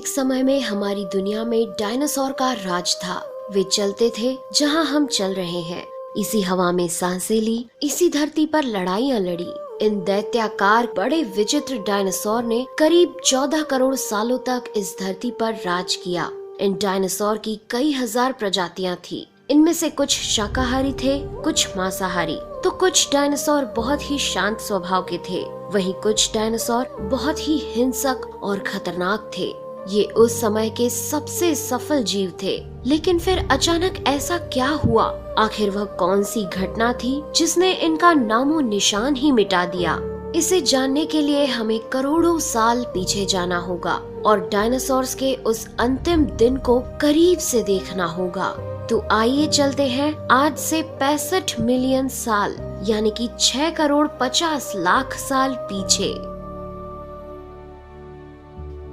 एक समय में हमारी दुनिया में डायनासोर का राज था। वे चलते थे जहां हम चल रहे हैं, इसी हवा में सांसें ली, इसी धरती पर लड़ाइयां लड़ी। इन दैत्याकार बड़े विचित्र डायनासोर ने करीब 14 करोड़ सालों तक इस धरती पर राज किया। इन डायनासोर की कई हजार प्रजातियां थी। इनमें से कुछ शाकाहारी थे, कुछ मांसाहारी, तो कुछ डायनासोर बहुत ही शांत स्वभाव के थे। वहीं कुछ डायनासोर बहुत ही हिंसक और खतरनाक थे। ये उस समय के सबसे सफल जीव थे। लेकिन फिर अचानक ऐसा क्या हुआ? आखिर वह कौन सी घटना थी जिसने इनका नामो निशान ही मिटा दिया? इसे जानने के लिए हमें करोड़ों साल पीछे जाना होगा और डायनासोर्स के उस अंतिम दिन को करीब से देखना होगा। तो आइए चलते हैं आज से 65 मिलियन साल यानी कि 6 करोड़ 50 लाख साल पीछे।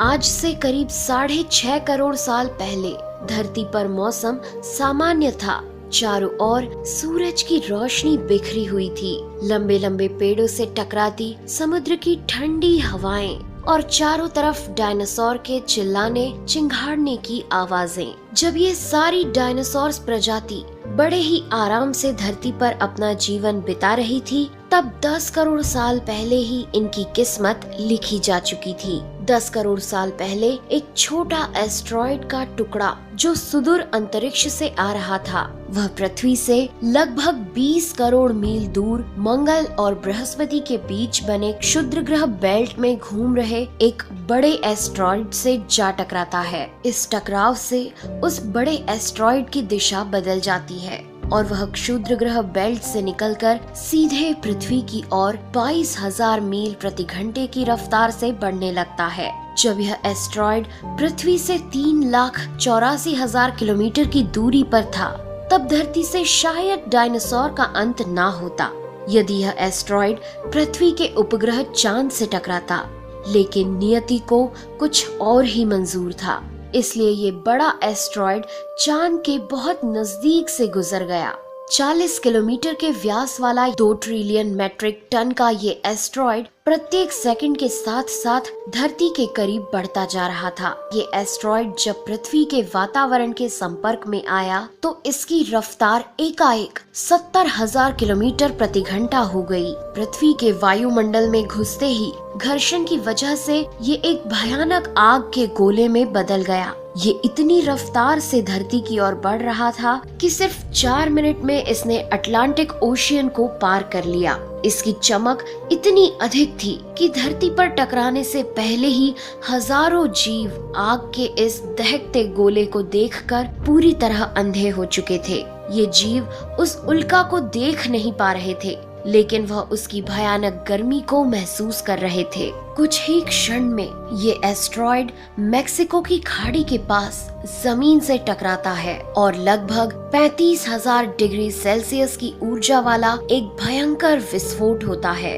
आज से करीब 6.5 करोड़ साल पहले धरती पर मौसम सामान्य था। चारों ओर सूरज की रोशनी बिखरी हुई थी। लंबे लंबे पेड़ों से टकराती समुद्र की ठंडी हवाएं और चारों तरफ डायनासोर के चिल्लाने चिंघाड़ने की आवाजें। जब ये सारी डायनासोर प्रजाति बड़े ही आराम से धरती पर अपना जीवन बिता रही थी, तब 10 करोड़ साल पहले ही इनकी किस्मत लिखी जा चुकी थी। 10 करोड़ साल पहले एक छोटा एस्ट्रॉयड का टुकड़ा जो सुदूर अंतरिक्ष से आ रहा था, वह पृथ्वी से लगभग 20 करोड़ मील दूर मंगल और बृहस्पति के बीच बने क्षुद्र ग्रह बेल्ट में घूम रहे एक बड़े एस्ट्रॉयड से जा टकराता है। इस टकराव से उस बड़े एस्ट्रॉयड की दिशा बदल जाती है और वह क्षुद्र ग्रह बेल्ट से निकलकर सीधे पृथ्वी की ओर 22,000 मील प्रति घंटे की रफ्तार से बढ़ने लगता है। जब यह एस्ट्रॉयड पृथ्वी से 3,84,000 किलोमीटर की दूरी पर था, तब धरती से शायद डायनासोर का अंत ना होता यदि यह एस्ट्रॉयड पृथ्वी के उपग्रह चांद से टकराता। लेकिन नियति को कुछ और ही मंजूर था, इसलिए ये बड़ा एस्ट्रॉयड चांद के बहुत नजदीक से गुजर गया। 40 किलोमीटर के व्यास वाला 2 ट्रिलियन मेट्रिक टन का ये एस्ट्रॉयड प्रत्येक सेकंड के साथ साथ धरती के करीब बढ़ता जा रहा था। ये एस्ट्रॉयड जब पृथ्वी के वातावरण के संपर्क में आया तो इसकी रफ्तार एकाएक 70,000 किलोमीटर प्रति घंटा हो गई। पृथ्वी के वायुमंडल में घुसते ही घर्षण की वजह से ये एक भयानक आग के गोले में बदल गया। ये इतनी रफ्तार से धरती की ओर बढ़ रहा था कि सिर्फ 4 मिनट में इसने अटलांटिक ओशियन को पार कर लिया। इसकी चमक इतनी अधिक थी कि धरती पर टकराने से पहले ही हजारों जीव आग के इस दहकते गोले को देखकर पूरी तरह अंधे हो चुके थे। ये जीव उस उल्का को देख नहीं पा रहे थे, लेकिन वह उसकी भयानक गर्मी को महसूस कर रहे थे। कुछ ही क्षण में ये एस्ट्रॉयड मेक्सिको की खाड़ी के पास जमीन से टकराता है और लगभग 35,000 डिग्री सेल्सियस की ऊर्जा वाला एक भयंकर विस्फोट होता है।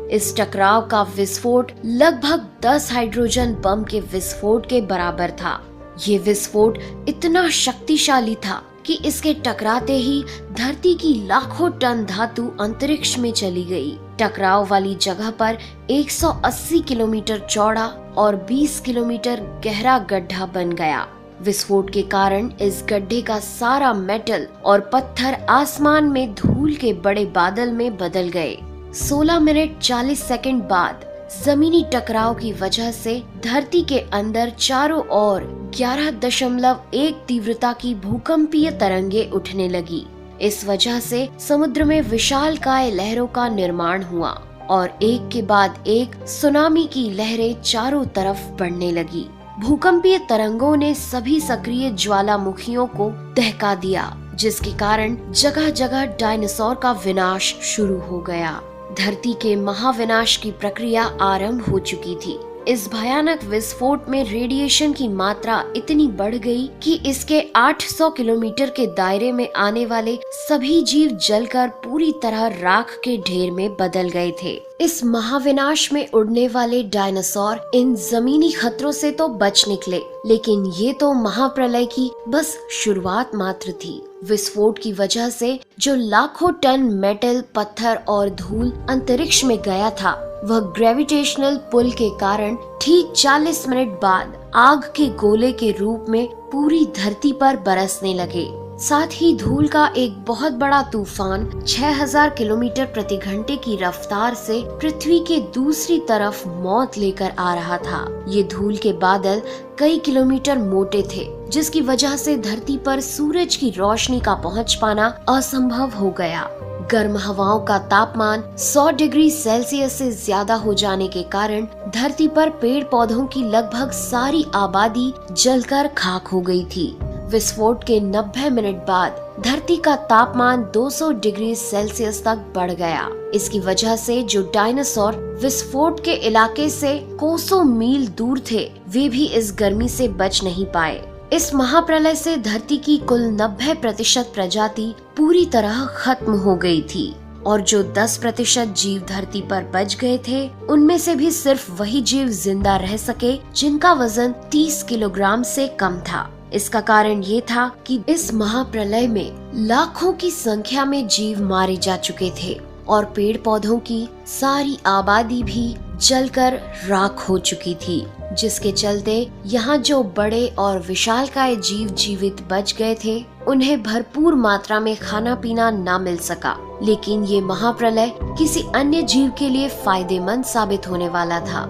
इस टकराव का विस्फोट लगभग 10 हाइड्रोजन बम के विस्फोट के बराबर था। ये विस्फोट इतना शक्तिशाली था कि इसके टकराते ही धरती की लाखों टन धातु अंतरिक्ष में चली गई। टकराव वाली जगह पर 180 किलोमीटर चौड़ा और 20 किलोमीटर गहरा गड्ढा बन गया। विस्फोट के कारण इस गड्ढे का सारा मेटल और पत्थर आसमान में धूल के बड़े बादल में बदल गए। 16 मिनट 40 सेकंड बाद जमीनी टकराव की वजह से धरती के अंदर चारों ओर 11.1 तीव्रता की भूकंपीय तरंगे उठने लगी। इस वजह से समुद्र में विशालकाय लहरों का निर्माण हुआ और एक के बाद एक सुनामी की लहरें चारों तरफ बढ़ने लगी। भूकंपीय तरंगों ने सभी सक्रिय ज्वालामुखियों को दहका दिया, जिसके कारण जगह जगह डायनासोर का विनाश शुरू हो गया। धरती के महाविनाश की प्रक्रिया आरंभ हो चुकी थी। इस भयानक विस्फोट में रेडिएशन की मात्रा इतनी बढ़ गई कि इसके 800 किलोमीटर के दायरे में आने वाले सभी जीव जलकर पूरी तरह राख के ढेर में बदल गए थे। इस महाविनाश में उड़ने वाले डायनासोर इन जमीनी खतरों से तो बच निकले, लेकिन ये तो महाप्रलय की बस शुरुआत मात्र थी। विस्फोट की वजह से जो लाखों टन मेटल, पत्थर और धूल अंतरिक्ष में गया था, वह ग्रेविटेशनल पुल के कारण ठीक 40 मिनट बाद आग के गोले के रूप में पूरी धरती पर बरसने लगे। साथ ही धूल का एक बहुत बड़ा तूफान 6000 किलोमीटर प्रति घंटे की रफ्तार से पृथ्वी के दूसरी तरफ मौत लेकर आ रहा था। ये धूल के बादल कई किलोमीटर मोटे थे, जिसकी वजह से धरती पर सूरज की रोशनी का पहुंच पाना असंभव हो गया। गर्म हवाओं का तापमान 100 डिग्री सेल्सियस से ज्यादा हो जाने के कारण धरती पर पेड़ पौधों की लगभग सारी आबादी जलकर खाक हो गई थी। विस्फोट के 90 मिनट बाद धरती का तापमान 200 डिग्री सेल्सियस तक बढ़ गया। इसकी वजह से जो डायनासोर विस्फोट के इलाके से कोसों मील दूर थे, वे भी इस गर्मी से बच नहीं पाए। इस महाप्रलय से धरती की कुल 90% प्रजाति पूरी तरह खत्म हो गई थी और जो 10% जीव धरती पर बच गए थे, उनमें से भी सिर्फ वही जीव जिंदा रह सके जिनका वजन 30 किलोग्राम से कम था। इसका कारण ये था कि इस महाप्रलय में लाखों की संख्या में जीव मारे जा चुके थे और पेड़ पौधों की सारी आबादी भी जलकर राख हो चुकी थी, जिसके चलते यहाँ जो बड़े और विशालकाय जीव जीवित बच गए थे, उन्हें भरपूर मात्रा में खाना पीना न मिल सका। लेकिन ये महाप्रलय किसी अन्य जीव के लिए फायदेमंद साबित होने वाला था।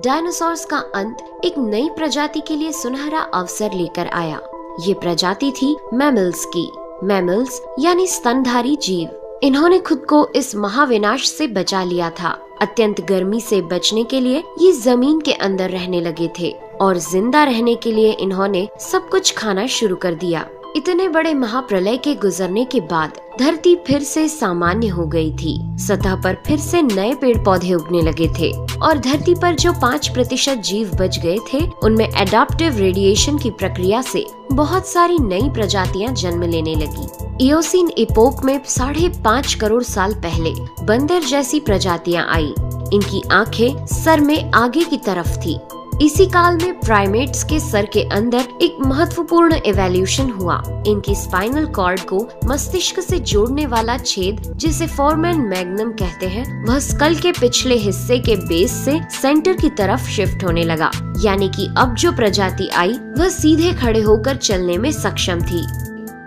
डायनासोर्स का अंत एक नई प्रजाति के लिए सुनहरा अवसर लेकर आया। ये प्रजाति थी मैमल्स की। मैमल्स यानी स्तनधारी जीव। इन्होंने खुद को इस महाविनाश से बचा लिया था। अत्यंत गर्मी से बचने के लिए ये जमीन के अंदर रहने लगे थे और जिंदा रहने के लिए इन्होंने सब कुछ खाना शुरू कर दिया। इतने बड़े महाप्रलय के गुजरने के बाद धरती फिर से सामान्य हो गई थी। सतह पर फिर से नए पेड़ पौधे उगने लगे थे और धरती पर जो 5% जीव बच गए थे, उनमें एडाप्टिव रेडिएशन की प्रक्रिया से बहुत सारी नई प्रजातियां जन्म लेने लगी। इयोसीन इपोक में 5.5 करोड़ साल पहले बंदर जैसी प्रजातियां आई। इनकी आंखें सर में आगे की तरफ थी। इसी काल में प्राइमेट्स के सर के अंदर एक महत्वपूर्ण इवोल्यूशन हुआ। इनकी स्पाइनल कॉर्ड को मस्तिष्क से जोड़ने वाला छेद, जिसे फोरमेन मैग्नम कहते हैं, वह स्कल के पिछले हिस्से के बेस से सेंटर की तरफ शिफ्ट होने लगा। यानी कि अब जो प्रजाति आई वह सीधे खड़े होकर चलने में सक्षम थी।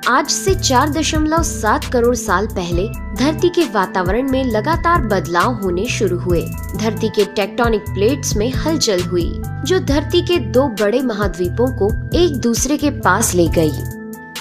आज से 4.7 करोड़ साल पहले धरती के वातावरण में लगातार बदलाव होने शुरू हुए। धरती के टेक्टोनिक प्लेट्स में हलचल हुई, जो धरती के 2 बड़े महाद्वीपों को एक दूसरे के पास ले गई।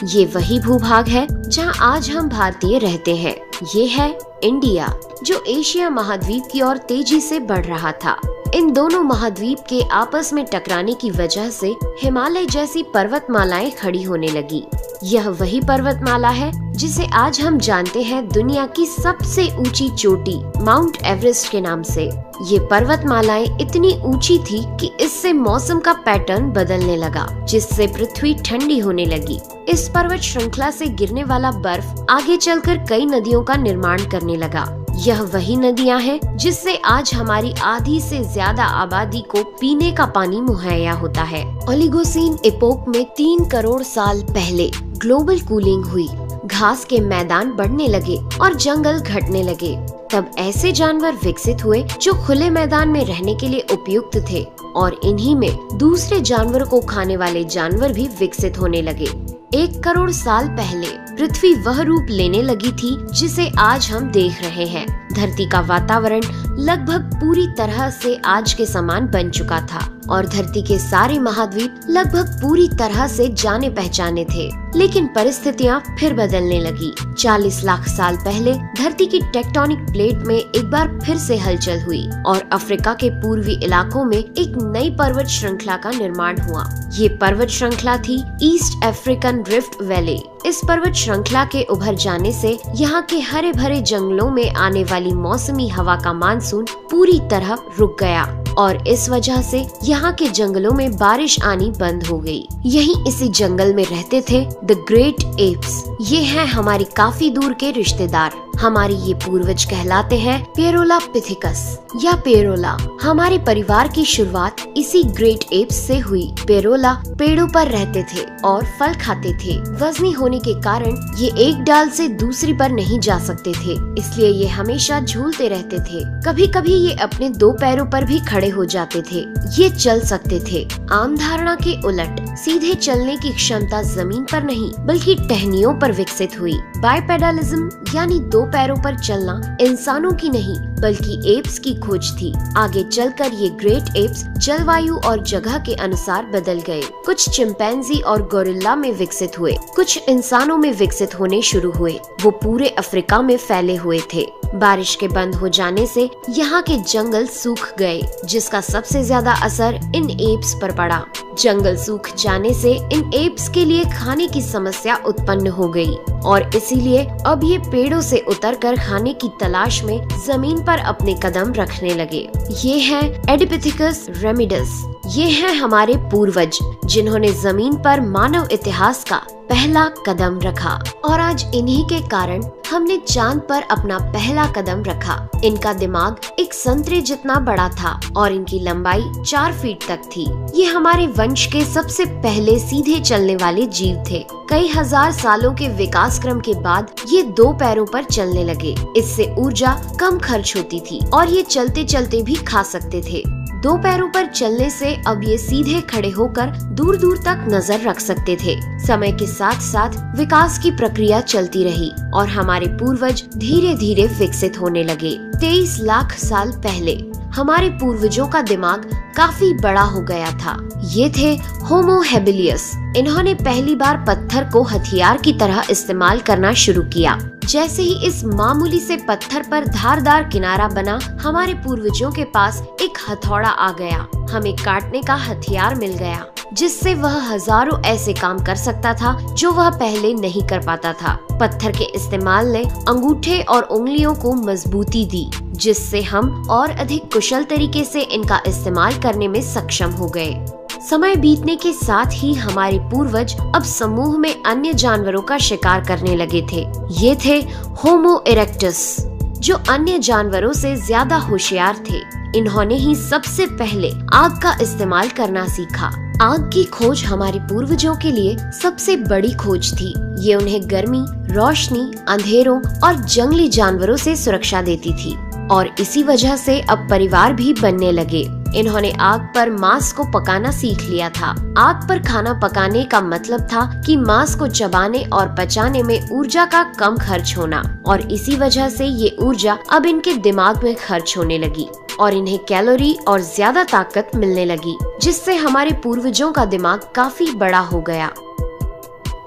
ये वही भूभाग है जहां आज हम भारतीय रहते हैं। ये है इंडिया, जो एशिया महाद्वीप की ओर तेजी से बढ़ रहा था। इन दोनों महाद्वीप के आपस में टकराने की वजह से हिमालय जैसी पर्वतमालाएं खड़ी होने लगी। यह वही पर्वतमाला है जिसे आज हम जानते हैं दुनिया की सबसे ऊंची चोटी माउंट एवरेस्ट के नाम से। ये पर्वतमालाएं इतनी ऊंची थी कि इससे मौसम का पैटर्न बदलने लगा, जिससे पृथ्वी ठंडी होने लगी। इस पर्वत श्रृंखला से गिरने वाला बर्फ आगे चलकर कई नदियों का निर्माण करने लगा। यह वही नदियां हैं जिससे आज हमारी आधी से ज्यादा आबादी को पीने का पानी मुहैया होता है। ओलिगोसीन इपोक में 3 करोड़ साल पहले ग्लोबल कूलिंग हुई। घास के मैदान बढ़ने लगे और जंगल घटने लगे। तब ऐसे जानवर विकसित हुए जो खुले मैदान में रहने के लिए उपयुक्त थे और इन्हीं में दूसरे जानवरों को खाने वाले जानवर भी विकसित होने लगे। 1 करोड़ साल पहले पृथ्वी वह रूप लेने लगी थी जिसे आज हम देख रहे हैं। धरती का वातावरण लगभग पूरी तरह से आज के समान बन चुका था और धरती के सारे महाद्वीप लगभग पूरी तरह से जाने पहचाने थे। लेकिन परिस्थितियां फिर बदलने लगी। 40 लाख साल पहले धरती की टेक्टोनिक प्लेट में एक बार फिर से हलचल हुई और अफ्रीका के पूर्वी इलाकों में एक नई पर्वत श्रृंखला का निर्माण हुआ। ये पर्वत श्रृंखला थी ईस्ट अफ्रीकन रिफ्ट वैली। इस पर्वत श्रृंखला के उभर जाने से यहाँ के हरे भरे जंगलों में आने वाली मौसमी हवा का मानसून पूरी तरह रुक गया और इस वजह से यहाँ के जंगलों में बारिश आनी बंद हो गई। यहीं इसी जंगल में रहते थे द ग्रेट एप्स। ये हैं हमारी काफी दूर के रिश्तेदार। हमारे ये पूर्वज कहलाते हैं पेरोलापिथिकस या पेरोला। हमारे परिवार की शुरुआत इसी ग्रेट एप्स से हुई। पेरोला पेड़ों पर रहते थे और फल खाते थे। वजनी होने के कारण ये एक डाल से दूसरी पर नहीं जा सकते थे, इसलिए ये हमेशा झूलते रहते थे। कभी कभी ये अपने दो पैरों पर भी खड़े हो जाते थे। ये चल सकते थे। आम धारणा के उलट सीधे चलने की क्षमता जमीन पर नहीं बल्कि टहनियों पर विकसित हुई। बाइपेडलिज्म यानी दो पैरों पर चलना इंसानों की नहीं बल्कि एप्स की खोज थी। आगे चलकर ये ग्रेट एप्स जलवायु और जगह के अनुसार बदल गए। कुछ चिंपैंजी और गोरिल्ला में विकसित हुए, कुछ इंसानों में विकसित होने शुरू हुए। वो पूरे अफ्रीका में फैले हुए थे। बारिश के बंद हो जाने से यहाँ के जंगल सूख गए, जिसका सबसे ज्यादा असर इन एप्स पर पड़ा। जंगल सूख जाने से इन एप्स के लिए खाने की समस्या उत्पन्न हो गई और इसीलिए अब ये पेड़ों से उतरकर खाने की तलाश में जमीन पर अपने कदम रखने लगे। ये हैं एडिपिथेकस रेमिडस। ये हैं हमारे पूर्वज जिन्होंने जमीन पर मानव इतिहास का पहला कदम रखा और आज इन्हीं के कारण हमने चांद पर अपना पहला कदम रखा। इनका दिमाग एक संतरे जितना बड़ा था और इनकी लंबाई 4 फीट तक थी। ये हमारे वंश के सबसे पहले सीधे चलने वाले जीव थे। कई हजार सालों के विकास क्रम के बाद ये दो पैरों पर चलने लगे। इससे ऊर्जा कम खर्च होती थी और ये चलते चलते भी खा सकते थे। दो पैरों पर चलने से अब ये सीधे खड़े होकर दूर दूर तक नजर रख सकते थे। समय के साथ साथ विकास की प्रक्रिया चलती रही और हमारे पूर्वज धीरे धीरे विकसित होने लगे। 23 लाख साल पहले हमारे पूर्वजों का दिमाग काफी बड़ा हो गया था। ये थे होमो हेबिलियस। इन्होंने पहली बार पत्थर को हथियार की तरह इस्तेमाल करना शुरू किया। जैसे ही इस मामूली से पत्थर पर धारदार किनारा बना, हमारे पूर्वजों के पास एक हथौड़ा आ गया। हमें काटने का हथियार मिल गया, जिससे वह हजारों ऐसे काम कर सकता था जो वह पहले नहीं कर पाता था। पत्थर के इस्तेमाल ने अंगूठे और उंगलियों को मजबूती दी, जिससे हम और अधिक कुशल तरीके से इनका इस्तेमाल करने में सक्षम हो गए। समय बीतने के साथ ही हमारे पूर्वज अब समूह में अन्य जानवरों का शिकार करने लगे थे। ये थे होमो इरेक्टस, जो अन्य जानवरों से ज्यादा होशियार थे। इन्होंने ही सबसे पहले आग का इस्तेमाल करना सीखा। आग की खोज हमारे पूर्वजों के लिए सबसे बड़ी खोज थी। ये उन्हें गर्मी, रोशनी, अंधेरों और जंगली जानवरों से सुरक्षा देती थी और इसी वजह से अब परिवार भी बनने लगे। इन्होंने आग पर मांस को पकाना सीख लिया था। आग पर खाना पकाने का मतलब था कि मांस को चबाने और पचाने में ऊर्जा का कम खर्च होना और इसी वजह से ये ऊर्जा अब इनके दिमाग में खर्च होने लगी और इन्हें कैलोरी और ज्यादा ताकत मिलने लगी, जिससे हमारे पूर्वजों का दिमाग काफी बड़ा हो गया।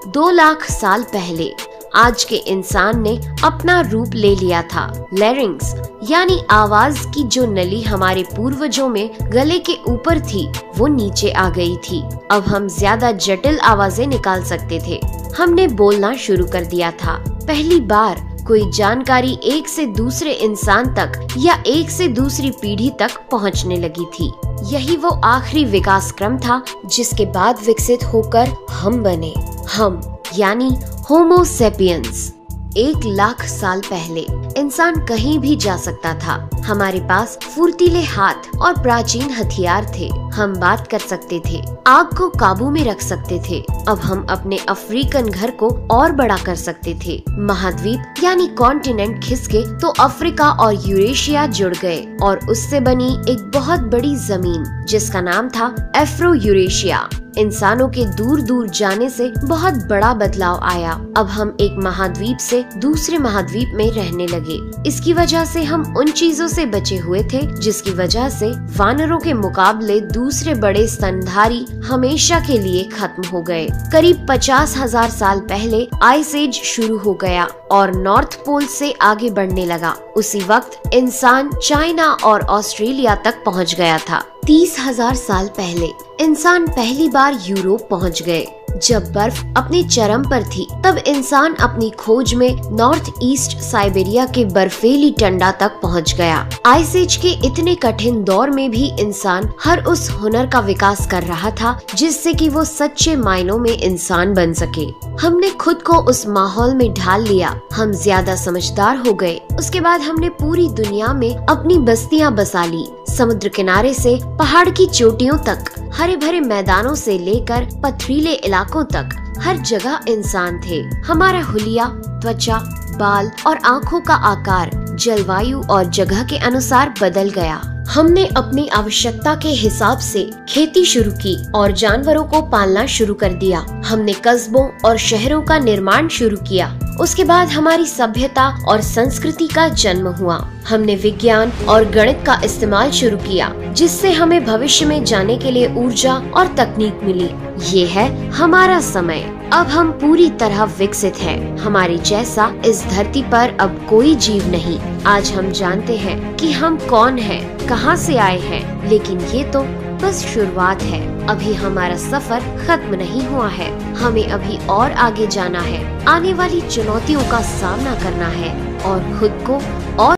2 लाख साल पहले आज के इंसान ने अपना रूप ले लिया था। लैरिंग्स यानी आवाज की जो नली हमारे पूर्वजों में गले के ऊपर थी, वो नीचे आ गई थी। अब हम ज्यादा जटिल आवाजें निकाल सकते थे। हमने बोलना शुरू कर दिया था। पहली बार कोई जानकारी एक से दूसरे इंसान तक या एक से दूसरी पीढ़ी तक पहुंचने लगी थी। यही वो आखिरी विकास क्रम था जिसके बाद विकसित होकर हम बने। हम यानी होमो सेपियंस। 1 लाख साल पहले इंसान कहीं भी जा सकता था। हमारे पास फुर्तीले हाथ और प्राचीन हथियार थे। हम बात कर सकते थे, आग को काबू में रख सकते थे। अब हम अपने अफ्रीकन घर को और बड़ा कर सकते थे। महाद्वीप यानी कॉन्टिनेंट खिसके तो अफ्रीका और यूरेशिया जुड़ गए और उससे बनी एक बहुत बड़ी जमीन जिसका नाम था एफ्रो यूरेशिया। इंसानों के दूर दूर जाने से बहुत बड़ा बदलाव आया। अब हम एक महाद्वीप से दूसरे महाद्वीप में रहने लगे। इसकी वजह से हम उन चीजों से बचे हुए थे जिसकी वजह से वानरों के मुकाबले दूसरे बड़े स्तनधारी हमेशा के लिए खत्म हो गए। करीब 50,000 साल पहले आइस एज शुरू हो गया और नॉर्थ पोल से आगे बढ़ने लगा। उसी वक्त इंसान चाइना और ऑस्ट्रेलिया तक पहुंच गया था। 30,000 साल पहले इंसान पहली बार यूरोप पहुंच गए। जब बर्फ अपने चरम पर थी तब इंसान अपनी खोज में नॉर्थ ईस्ट साइबेरिया के बर्फीली टंडा तक पहुंच गया। आइस एज के इतने कठिन दौर में भी इंसान हर उस हुनर का विकास कर रहा था जिससे कि वो सच्चे मायनों में इंसान बन सके। हमने खुद को उस माहौल में ढाल लिया, हम ज्यादा समझदार हो गए। उसके बाद हमने पूरी दुनिया में अपनी बस्तियां बसा ली। समुद्र किनारे से पहाड़ की चोटियों तक, हरे भरे मैदानों से लेकर पथरीले इलाकों तक हर जगह इंसान थे। हमारा हुलिया, त्वचा, बाल और आँखों का आकार जलवायु और जगह के अनुसार बदल गया। हमने अपनी आवश्यकता के हिसाब से खेती शुरू की और जानवरों को पालना शुरू कर दिया। हमने कस्बों और शहरों का निर्माण शुरू किया। उसके बाद हमारी सभ्यता और संस्कृति का जन्म हुआ। हमने विज्ञान और गणित का इस्तेमाल शुरू किया जिससे हमें भविष्य में जाने के लिए ऊर्जा और तकनीक मिली। ये है हमारा समय। अब हम पूरी तरह विकसित हैं। हमारे जैसा इस धरती पर अब कोई जीव नहीं। आज हम जानते हैं कि हम कौन हैं, कहां से आए हैं, लेकिन ये तो बस शुरुआत है। अभी हमारा सफर खत्म नहीं हुआ है। हमें अभी और आगे जाना है, आने वाली चुनौतियों का सामना करना है और खुद को